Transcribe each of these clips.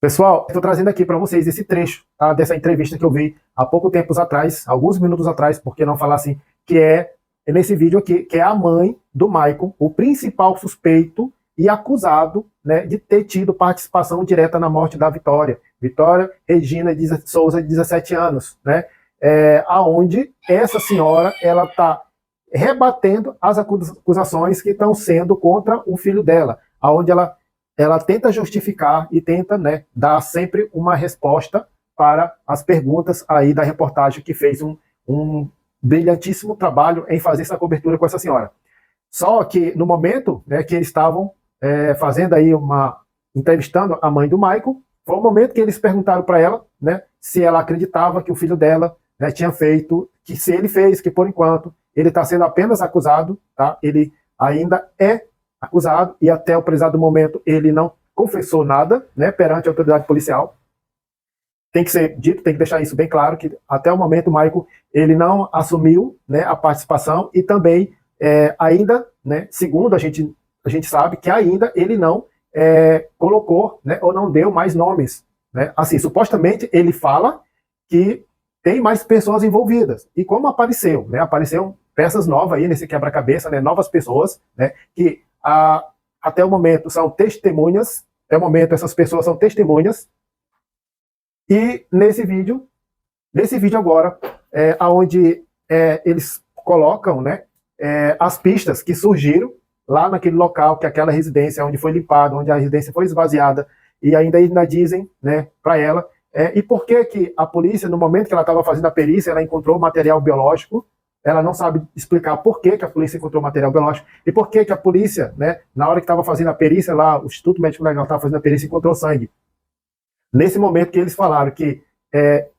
Pessoal, estou trazendo aqui para vocês esse trecho, tá, dessa entrevista que eu vi há pouco tempo atrás, alguns minutos atrás, por que não falar assim, que é nesse vídeo aqui, que é a mãe do Michael, o principal suspeito e acusado, né, de ter tido participação direta na morte da Vitória. Vitória Regina Souza, de 17 anos, né, aonde essa senhora, ela está rebatendo as acusações que estão sendo contra o filho dela, aonde ela tenta justificar e tenta, né, dar sempre uma resposta para as perguntas aí da reportagem, que fez um brilhantíssimo trabalho em fazer essa cobertura com essa senhora. Só que no momento, né, que eles estavam fazendo aí entrevistando a mãe do Michael, foi o momento que eles perguntaram para ela, né, se ela acreditava que o filho dela, né, tinha feito, que se ele fez, que por enquanto ele está sendo apenas acusado, tá? Ele ainda é acusado e até o prezado momento ele não confessou nada, né, perante a autoridade policial. Tem que ser dito, tem que deixar isso bem claro, que até o momento o Michael ele não assumiu, né, a participação e também ainda, né, segundo a gente sabe que ainda ele não colocou, né, ou não deu mais nomes, né? Assim, supostamente ele fala que tem mais pessoas envolvidas, e como apareceu, né, apareceram peças novas aí nesse quebra-cabeça, né, novas pessoas, né, que até o momento são testemunhas, até o momento essas pessoas são testemunhas, e nesse vídeo agora, onde eles colocam, né, as pistas que surgiram lá naquele local, que é aquela residência onde foi limpada, onde a residência foi esvaziada, e ainda dizem, né, para ela, e por que a polícia, no momento que ela estava fazendo a perícia, ela encontrou material biológico. Ela não sabe explicar por que a polícia encontrou material biológico e por que a polícia, né, na hora que estava fazendo a perícia lá, o Instituto Médico Legal estava fazendo a perícia, encontrou sangue. Nesse momento que eles falaram que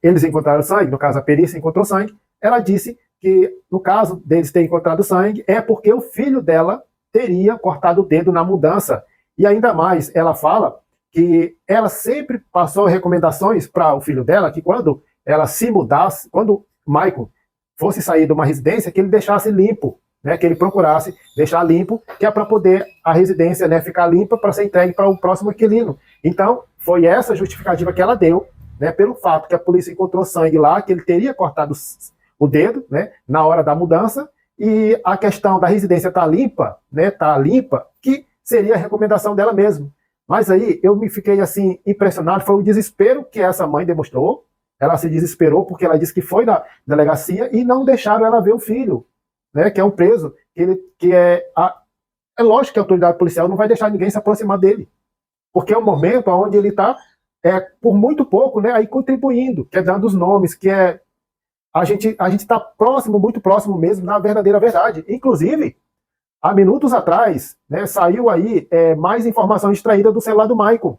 eles encontraram sangue, no caso a perícia encontrou sangue, ela disse que no caso deles terem encontrado sangue é porque o filho dela teria cortado o dedo na mudança. E ainda mais, ela fala que ela sempre passou recomendações para o filho dela que quando ela se mudasse, quando Michael fosse sair de uma residência, que ele deixasse limpo, né, que ele procurasse deixar limpo, que é para poder a residência, né, ficar limpa para ser entregue para o próximo inquilino. Então, foi essa justificativa que ela deu, né, pelo fato que a polícia encontrou sangue lá, que ele teria cortado o dedo, né, na hora da mudança, e a questão da residência estar limpa, né, que seria a recomendação dela mesmo. Mas aí eu me fiquei assim impressionado, foi o desespero que essa mãe demonstrou. Ela se desesperou porque ela disse que foi na delegacia e não deixaram ela ver o filho, né, que é um preso, é lógico que a autoridade policial não vai deixar ninguém se aproximar dele, porque é um momento onde ele está, por muito pouco, né, aí contribuindo, que é dando os nomes, que a gente está próximo, muito próximo mesmo, na verdadeira verdade. Inclusive, há minutos atrás, né, saiu aí mais informação extraída do celular do Michael,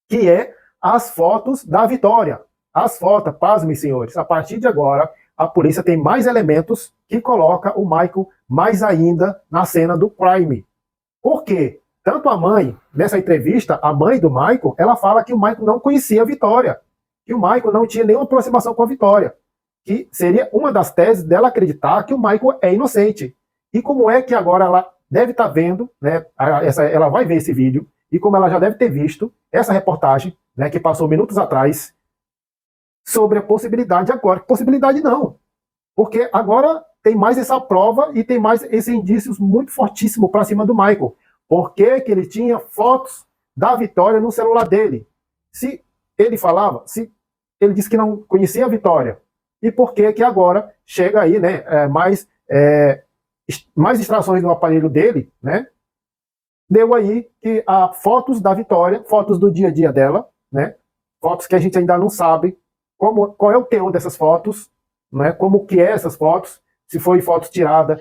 que é as fotos da Vitória. As fotos, pasmem, senhores, a partir de agora, a polícia tem mais elementos que coloca o Michael mais ainda na cena do crime. Por quê? Tanto a mãe, nessa entrevista, a mãe do Michael, ela fala que o Michael não conhecia a Vitória, que o Michael não tinha nenhuma aproximação com a Vitória, que seria uma das teses dela acreditar que o Michael é inocente. E como é que agora ela deve estar vendo, né, ela vai ver esse vídeo, e como ela já deve ter visto essa reportagem, né, que passou minutos atrás, sobre a possibilidade agora. Possibilidade não, porque agora tem mais essa prova e tem mais esses indícios muito fortíssimos para cima do Michael. Por que ele tinha fotos da Vitória no celular dele? Se ele falava, se ele disse que não conhecia a Vitória, e por que agora chega aí, né, mais extrações do aparelho dele, né, deu aí que há fotos da Vitória, fotos do dia a dia dela, né, fotos que a gente ainda não sabe qual é o teor dessas fotos, né, como que é essas fotos, se foi fotos tirada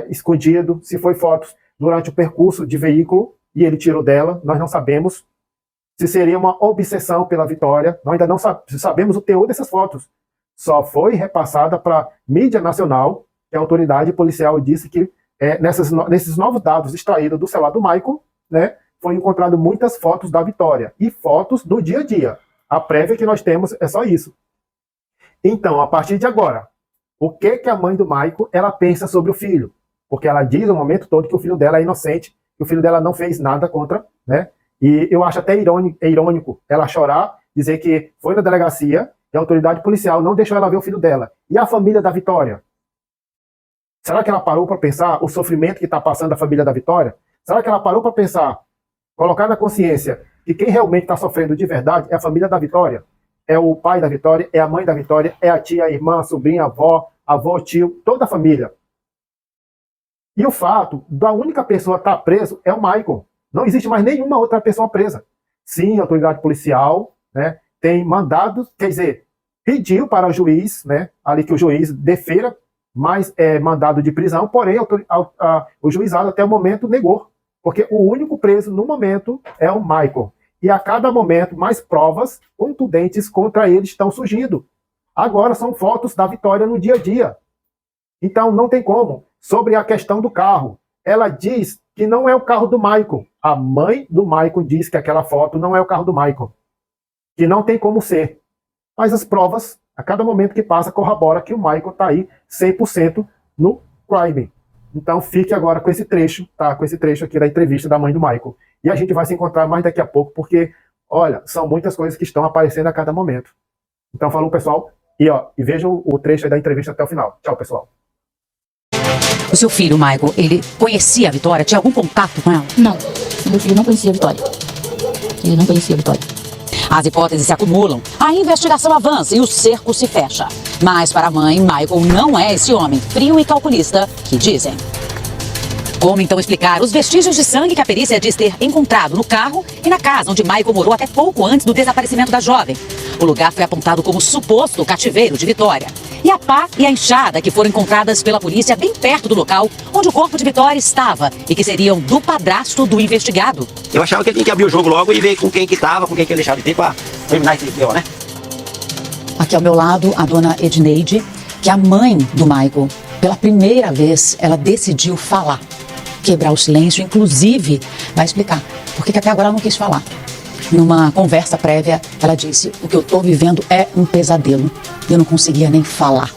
escondido, se foi fotos durante o percurso de veículo e ele tirou dela, nós não sabemos. Se seria uma obsessão pela Vitória, nós ainda não sabemos o teor dessas fotos. Só foi repassada para a mídia nacional, que a autoridade policial disse que nesses novos dados extraídos do celular do Michael, né, foi encontrado muitas fotos da Vitória e fotos do dia a dia. A prévia que nós temos é só isso. Então, a partir de agora, o que a mãe do Michael ela pensa sobre o filho? Porque ela diz o momento todo que o filho dela é inocente, que o filho dela não fez nada contra, né, E eu acho até irônico ela chorar, dizer que foi na delegacia e a autoridade policial não deixou ela ver o filho dela. E a família da Vitória? Será que ela parou para pensar o sofrimento que está passando a família da Vitória? Será que ela parou para pensar, colocar na consciência que quem realmente está sofrendo de verdade é a família da Vitória? É o pai da Vitória, é a mãe da Vitória, é a tia, a irmã, a sobrinha, a avó, tio, toda a família. E o fato da única pessoa estar preso é o Michael. Não existe mais nenhuma outra pessoa presa. Sim, a autoridade policial, né, tem mandado, quer dizer, pediu para o juiz, né, ali que o juiz defira mais mandado de prisão, porém o juizado até o momento negou, porque o único preso no momento é o Michael. E a cada momento mais provas contundentes contra ele estão surgindo. Agora são fotos da Vitória no dia a dia. Então não tem como. Sobre a questão do carro, ela diz que não é o carro do Michael. A mãe do Michael diz que aquela foto não é o carro do Michael. Que não tem como ser. Mas as provas, a cada momento que passa, corrobora que o Michael está aí 100% no crime. Então fique agora com esse trecho, tá? Com esse trecho aqui da entrevista da mãe do Michael. E a gente vai se encontrar mais daqui a pouco, porque, olha, são muitas coisas que estão aparecendo a cada momento. Então falou, pessoal. E vejam o trecho aí da entrevista até o final. Tchau, pessoal. O seu filho, Michael, ele conhecia a Vitória? Tinha algum contato com ela? Não, meu filho não conhecia a Vitória. Ele não conhecia a Vitória. As hipóteses se acumulam, a investigação avança e o cerco se fecha. Mas para a mãe, Michael não é esse homem frio e calculista que dizem. Como então explicar os vestígios de sangue que a perícia diz ter encontrado no carro e na casa onde Michael morou até pouco antes do desaparecimento da jovem? O lugar foi apontado como suposto cativeiro de Vitória. E a pá e a enxada que foram encontradas pela polícia bem perto do local onde o corpo de Vitória estava e que seriam do padrasto do investigado. Eu achava que ele tinha que abrir o jogo logo e ver com quem que estava, com quem que ele deixava de ter para terminar esse vídeo, né? Aqui ao meu lado, a dona Edneide, que é a mãe do Michael. Pela primeira vez, ela decidiu falar. Quebrar o silêncio, inclusive, vai explicar por que até agora ela não quis falar. Numa conversa prévia, ela disse: o que eu estou vivendo é um pesadelo. Eu não conseguia nem falar.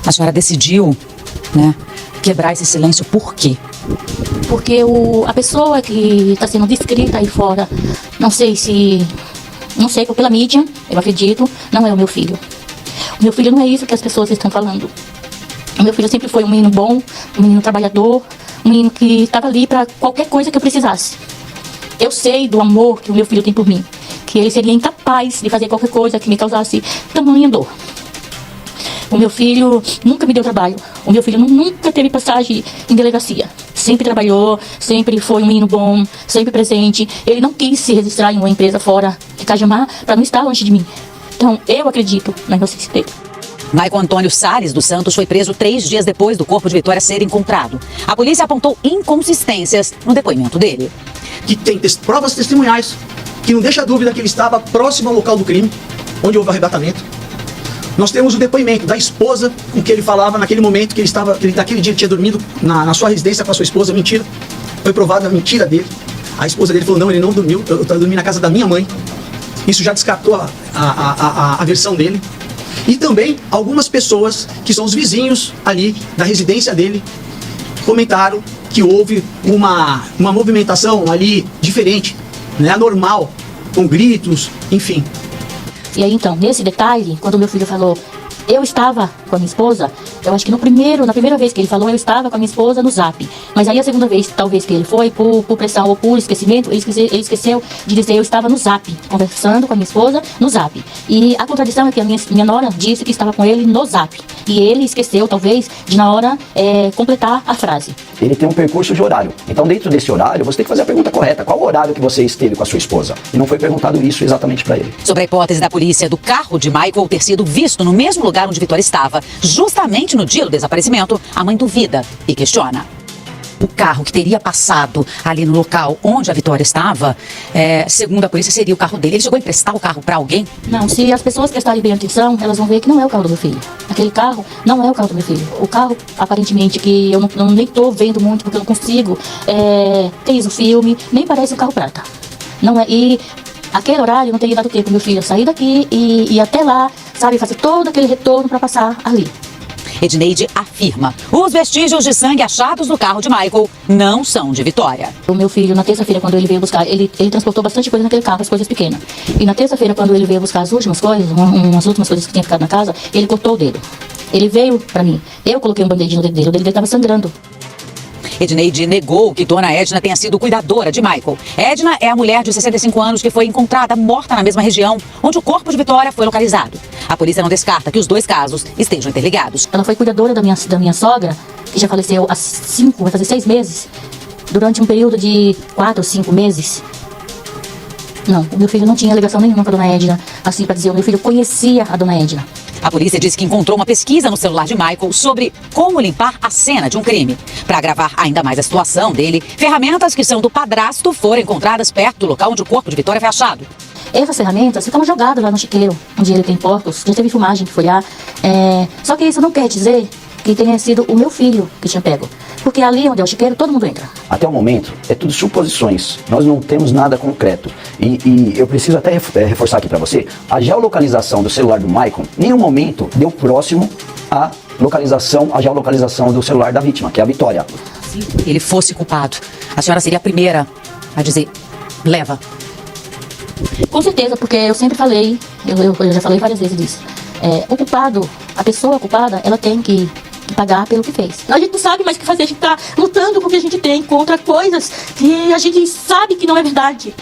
A senhora decidiu, né, quebrar esse silêncio por quê? Porque a pessoa que está sendo descrita aí fora, não sei pela mídia, eu acredito, não é o meu filho. O meu filho não é isso que as pessoas estão falando. O meu filho sempre foi um menino bom, um menino trabalhador, um menino que estava ali para qualquer coisa que eu precisasse. Eu sei do amor que o meu filho tem por mim, que ele seria incapaz de fazer qualquer coisa que me causasse tamanha dor. O meu filho nunca me deu trabalho, o meu filho nunca teve passagem em delegacia. Sempre trabalhou, sempre foi um menino bom, sempre presente. Ele não quis se registrar em uma empresa fora de Cajamar para não estar longe de mim. Então eu acredito na inocência dele. Michael Antônio Salles dos Santos foi preso 3 dias depois do corpo de Vitória ser encontrado. A polícia apontou inconsistências no depoimento dele. Que tem provas testemunhais, que não deixa dúvida que ele estava próximo ao local do crime, onde houve o arrebatamento. Nós temos o depoimento da esposa com que ele falava naquele momento, que ele naquele dia tinha dormido na sua residência com a sua esposa. Mentira. Foi provada a mentira dele. A esposa dele falou: não, ele não dormiu, eu dormi na casa da minha mãe. Isso já descartou a versão dele. E também algumas pessoas que são os vizinhos ali da residência dele comentaram que houve uma movimentação ali diferente, né, anormal, com gritos, enfim. E aí então, nesse detalhe, quando o meu filho falou, eu estava com a minha esposa, eu acho que na primeira vez que ele falou, eu estava com a minha esposa no Zap. Mas aí a segunda vez, talvez que ele foi, por pressão ou por esquecimento, ele esqueceu de dizer eu estava no Zap, conversando com a minha esposa no Zap. E a contradição é que a minha nora disse que estava com ele no Zap. E ele esqueceu, talvez, de na hora completar a frase. Ele tem um percurso de horário. Então, dentro desse horário, você tem que fazer a pergunta correta. Qual o horário que você esteve com a sua esposa? E não foi perguntado isso exatamente para ele. Sobre a hipótese da polícia do carro de Michael ter sido visto no mesmo lugar onde Vitória estava, justamente no dia do desaparecimento, a mãe duvida e questiona. O carro que teria passado ali no local onde a Vitória estava, segundo a polícia, seria o carro dele. Ele chegou a emprestar o carro para alguém? Não, se as pessoas prestarem bem atenção, elas vão ver que não é o carro do meu filho. Aquele carro não é o carro do meu filho. O carro, aparentemente, que eu nem tô vendo muito, porque eu não consigo ter isso, o filme, nem parece um carro prata. Não é, e aquele horário não teria dado tempo meu filho sair daqui e ir até lá, sabe, fazer todo aquele retorno para passar ali. Edneide afirma: os vestígios de sangue achados no carro de Michael não são de Vitória. O meu filho, na terça-feira, quando ele veio buscar, ele transportou bastante coisa naquele carro, as coisas pequenas. E na terça-feira, quando ele veio buscar as últimas coisas, umas últimas coisas que tinha ficado na casa, ele cortou o dedo. Ele veio pra mim. Eu coloquei um band-aid no dedo dele, o dedo dele estava sangrando. Edneide negou que Dona Edna tenha sido cuidadora de Michael. Edna é a mulher de 65 anos que foi encontrada morta na mesma região onde o corpo de Vitória foi localizado. A polícia não descarta que os dois casos estejam interligados. Ela foi cuidadora da minha sogra, que já faleceu há vai fazer 6 meses, durante um período de 4 ou 5 meses. Não, o meu filho não tinha ligação nenhuma com a Dona Edna, assim pra dizer, o meu filho conhecia a Dona Edna. A polícia diz que encontrou uma pesquisa no celular de Michael sobre como limpar a cena de um crime. Para agravar ainda mais a situação dele, ferramentas que são do padrasto foram encontradas perto do local onde o corpo de Vitória foi achado. Essas ferramentas ficam jogadas lá no chiqueiro, onde ele tem porcos, já teve filmagem que foi lá. Só que isso não quer dizer que tenha sido o meu filho que tinha pego. Porque ali onde é o chiqueiro, todo mundo entra. Até o momento, é tudo suposições. Nós não temos nada concreto. E eu preciso até reforçar aqui para você, a geolocalização do celular do Michael, em nenhum momento deu próximo à geolocalização do celular da vítima, que é a Vitória. Se ele fosse culpado, a senhora seria a primeira a dizer, leva. Com certeza, porque eu sempre falei, eu já falei várias vezes disso. O culpado, a pessoa culpada, ela tem que pagar pelo que fez. A gente não sabe mais o que fazer, a gente tá lutando porque a gente tem contra coisas que a gente sabe que não é verdade.